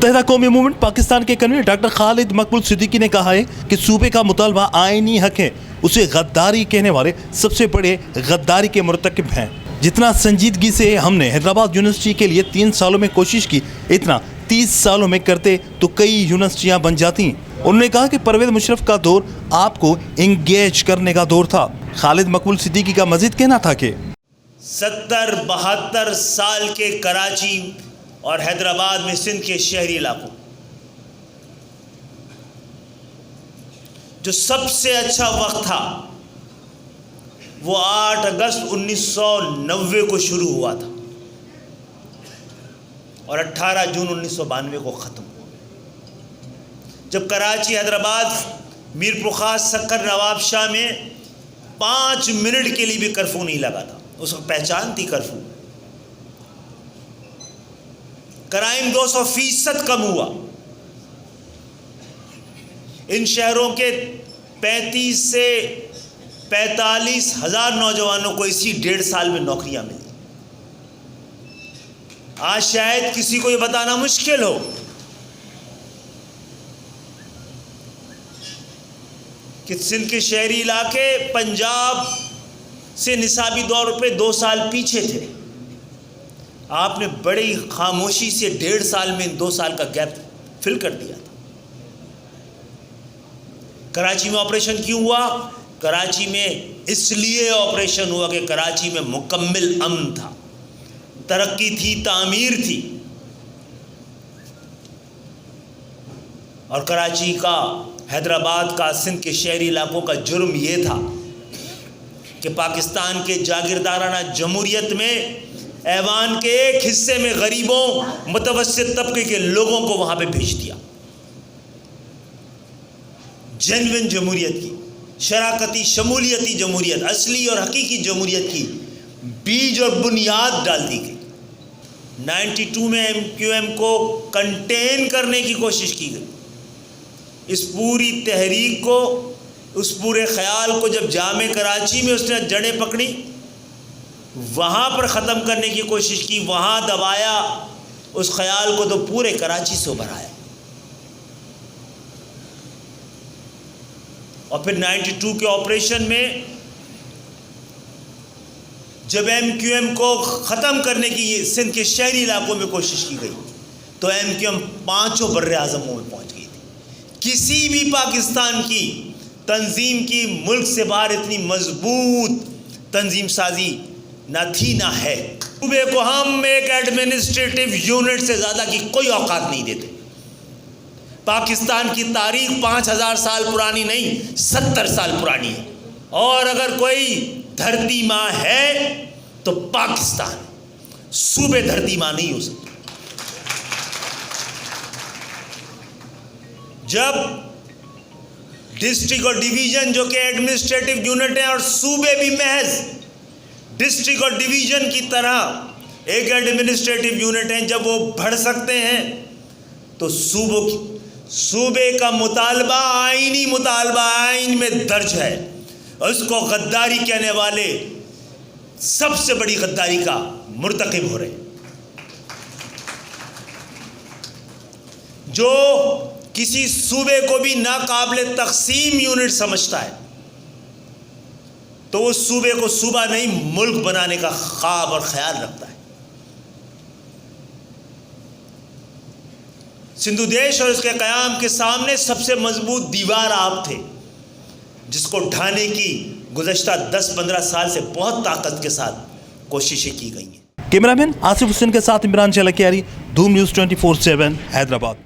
मुत्तहिदा कौमी मूवमेंट पाकिस्तान के convener doctor Khalid मकबूल सिद्दीकी ने कहा है कि सूबे का मुतालबा आईनी हक है। उसे गद्दारी कहने वाले सबसे बड़े गद्दारी के मुर्तकिब हैं। जितना संजीदगी से हमने हैदराबाद यूनिवर्सिटी के लिए 3 सालों में कोशिश की, इतना 30 सालों में करते तो कई यूनिवर्सिटियां बन जाती। उन्होंने कहा कि परवेज मुशर्रफ का दौर आपको इंगेज करने का दौर था। खालिद मकबूल सिद्दीकी का मजीद कहना था कि 70-72 साल के कराची और हैदराबाद में सिंध के शहरी इलाकों जो सबसे अच्छा वक्त था वो 8 अगस्त 1990 को शुरू हुआ था और 18 जून 1992 को ख़त्म हुआ, जब कराची, हैदराबाद, मीरपुर खास, सक्कर, नवाब शाह में 5 मिनट के लिए भी कर्फ्यू नहीं लगा था। उसको पहचान थी कर्फ्यू। क्राइम 200% कम हुआ। इन शहरों के 35 से 45 हज़ार नौजवानों को इसी 1.5 साल में नौकरियां मिली। आज शायद किसी को ये बताना मुश्किल हो कि सिंध के शहरी इलाके पंजाब से निसाबी दौर पे 2 साल पीछे थे। आपने बड़ी खामोशी से 1.5 साल में 2 साल का गैप फिल कर दिया था। कराची में ऑपरेशन क्यों हुआ? कराची में इसलिए ऑपरेशन हुआ कि कराची में मुकम्मल अमन था, तरक्की थी, तामीर थी। और कराची का, हैदराबाद का, सिंध के शहरी इलाकों का जुर्म यह था कि पाकिस्तान के जागीरदाराना जमहूरियत में ऐवान के एक हिस्से में गरीबों, मुतवस्सित तबके के लोगों को वहां पे भेज दिया। जेन्युइन जमहूरियत की, शराकती शमूलियती जमहूरियत, असली और हकीकी जमहूरियत की बीज और बुनियाद डाल दी गई। 92 में MQM को कंटेन करने की कोशिश की गई। इस पूरी तहरीक को, उस पूरे ख्याल को जब जामे कराची में उसने जड़ें पकड़ी, वहाँ पर ख़त्म करने की कोशिश की, वहाँ दबाया उस ख्याल को, तो पूरे कराची से उभर आया। और फिर 92 के ऑपरेशन में जब MQM को ख़त्म करने की सिंध के शहरी इलाकों में कोशिश की गई, तो MQM 5 बर्रे आज़मों में पहुँच गई थी। किसी भी पाकिस्तान की तंजीम की मुल्क से बाहर इतनी मजबूत तंजीम साजी ना थी ना है। सूबे को हम एक एडमिनिस्ट्रेटिव यूनिट से ज़्यादा की कोई औकात नहीं देते। पाकिस्तान की तारीख 5000 साल पुरानी नहीं, 70 साल पुरानी है। और अगर कोई धरती माँ है तो पाकिस्तान, सूबे धरती माँ नहीं हो सकते। जब डिस्ट्रिक्ट और डिवीजन जो कि एडमिनिस्ट्रेटिव यूनिट हैं, और सूबे भी महज डिस्ट्रिक्ट और डिवीजन की तरह एक एडमिनिस्ट्रेटिव यूनिट हैं, जब वो बढ़ सकते हैं तो सूबे का मुतालबा, आईनी मुतालबा, आइन में दर्ज है। उसको गद्दारी कहने वाले सबसे बड़ी गद्दारी का मुर्तकिब हो रहे हैं। जो किसी सूबे को भी नाकाबिले तकसीम यूनिट समझता है तो उस सूबे को सूबा नहीं, मुल्क बनाने का ख्वाब और ख्याल रखता है। सिंधु देश और उसके क़याम के सामने सबसे मजबूत दीवार आप थे, जिसको ढाने की गुज़श्ता 10-15 साल से बहुत ताकत के साथ कोशिशें की गई हैं। कैमरामैन आसिफ हुसैन के साथ इमरान चलकियारी, धूम न्यूज़ 24/7 हैदराबाद।